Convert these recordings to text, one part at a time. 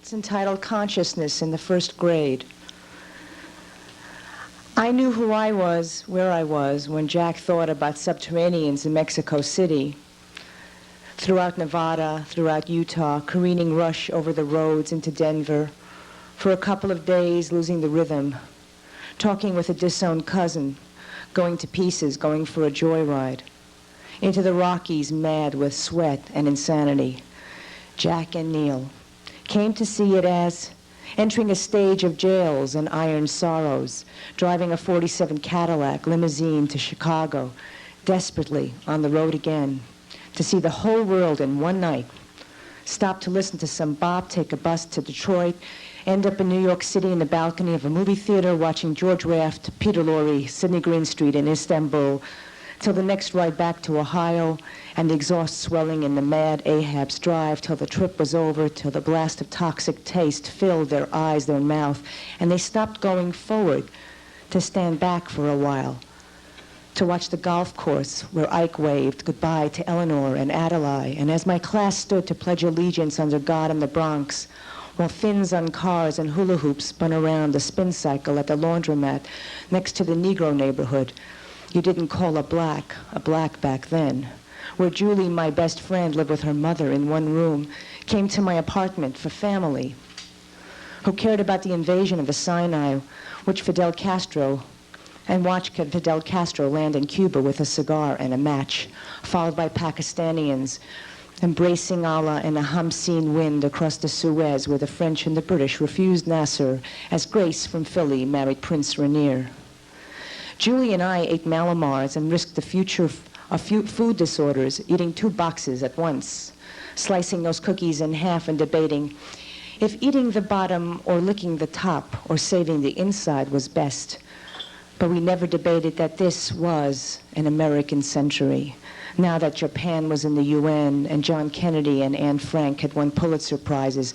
It's entitled Consciousness in the First Grade. I knew who I was, where I was, when Jack thought about subterraneans in Mexico City. Throughout Nevada, throughout Utah, careening rush over the roads into Denver, for a couple of days losing the rhythm, talking with a disowned cousin, going to pieces, going for a joyride, into the Rockies mad with sweat and insanity. Jack and Neil came to see it as entering a stage of jails and iron sorrows, driving a 47 Cadillac limousine to Chicago, desperately on the road again, to see the whole world in one night, stop to listen to some bop, take a bus to Detroit, end up in New York City in the balcony of a movie theater watching George Raft, Peter Lorre, Sidney Greenstreet in Istanbul, till the next ride back to Ohio, and the exhaust swelling in the mad Ahab's drive, till the trip was over, till the blast of toxic taste filled their eyes, their mouth, and they stopped going forward to stand back for a while, to watch the golf course where Ike waved goodbye to Eleanor and Adelaide, and as my class stood to pledge allegiance under God in the Bronx, while fins on cars and hula hoops spun around the spin cycle at the laundromat next to the Negro neighborhood, you didn't call a black back then, where Julie, my best friend, lived with her mother in one room, came to my apartment for family, who cared about the invasion of the Sinai, which Fidel Castro, and watched Fidel Castro land in Cuba with a cigar and a match, followed by Pakistanians embracing Allah in a Hamseen wind across the Suez, where the French and the British refused Nasser as Grace from Philly married Prince Rainier. Julie and I ate Malamars and risked the future of food disorders, eating 2 boxes at once, slicing those cookies in half and debating if eating the bottom or licking the top or saving the inside was best. But we never debated that this was an American century. Now that Japan was in the UN and John Kennedy and Anne Frank had won Pulitzer Prizes,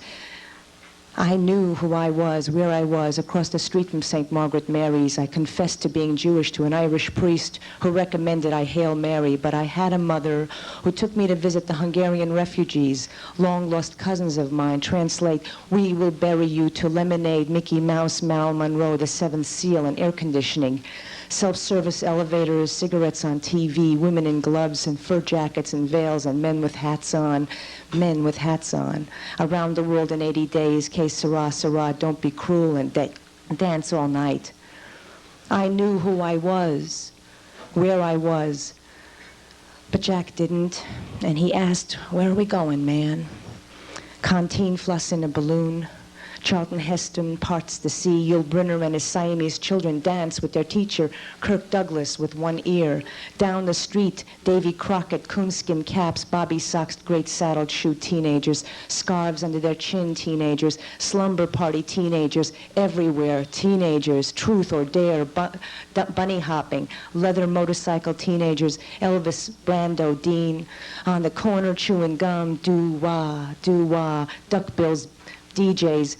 I knew who I was, where I was, across the street from St. Margaret Mary's. I confessed to being Jewish to an Irish priest who recommended I Hail Mary, but I had a mother who took me to visit the Hungarian refugees, long-lost cousins of mine. Translate, we will bury you to lemonade, Mickey Mouse, Marilyn Monroe, the Seventh Seal, and air conditioning. Self-service elevators, cigarettes on TV, women in gloves and fur jackets and veils, and men with hats on. Around the world in 80 days, que sera, sera, don't be cruel, and dance all night. I knew who I was, where I was, but Jack didn't, and he asked, where are we going, man? Canteen Fluss in a balloon. Charlton Heston parts the sea. Yul Brynner and his Siamese children dance with their teacher, Kirk Douglas, with one ear. Down the street, Davy Crockett, coonskin caps, bobby socks, great saddled shoe teenagers, scarves under their chin teenagers, slumber party teenagers, everywhere teenagers, truth or dare, bunny hopping, leather motorcycle teenagers, Elvis, Brando, Dean, on the corner chewing gum, doo-wah, duckbills, DJs,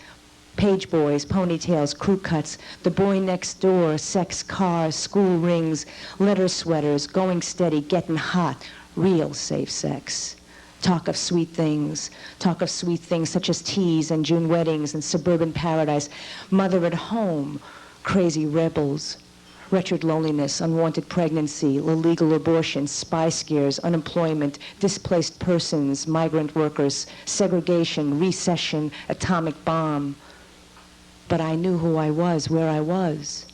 page boys, ponytails, crew cuts, the boy next door, sex cars, school rings, letter sweaters, going steady, getting hot, real safe sex. Talk of sweet things such as teas and June weddings and suburban paradise, mother at home, crazy rebels, wretched loneliness, unwanted pregnancy, illegal abortion, spy scares, unemployment, displaced persons, migrant workers, segregation, recession, atomic bomb. But I knew who I was, where I was.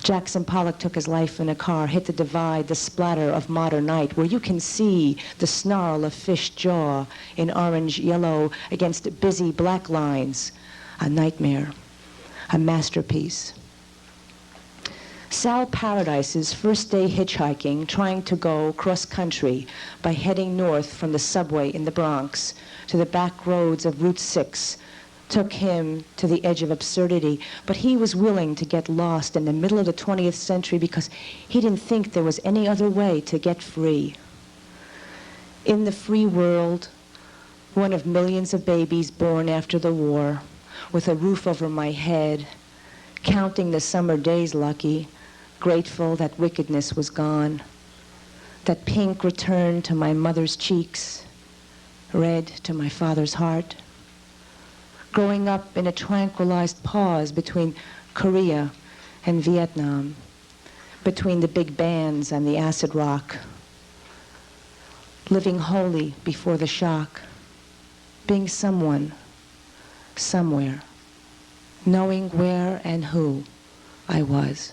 Jackson Pollock took his life in a car, hit the divide, the splatter of modern night, where you can see the snarl of fish jaw in orange yellow against busy black lines. A nightmare, a masterpiece. Sal Paradise's first day hitchhiking, trying to go cross-country by heading north from the subway in the Bronx to the back roads of Route 6, took him to the edge of absurdity, but he was willing to get lost in the middle of the 20th century because he didn't think there was any other way to get free. In the free world, one of millions of babies born after the war, with a roof over my head, counting the summer days lucky, grateful that wickedness was gone, that pink returned to my mother's cheeks, red to my father's heart. growing up in a tranquilized pause between Korea and Vietnam, between the big bands and the acid rock, living wholly before the shock, being someone, somewhere, knowing where and who I was.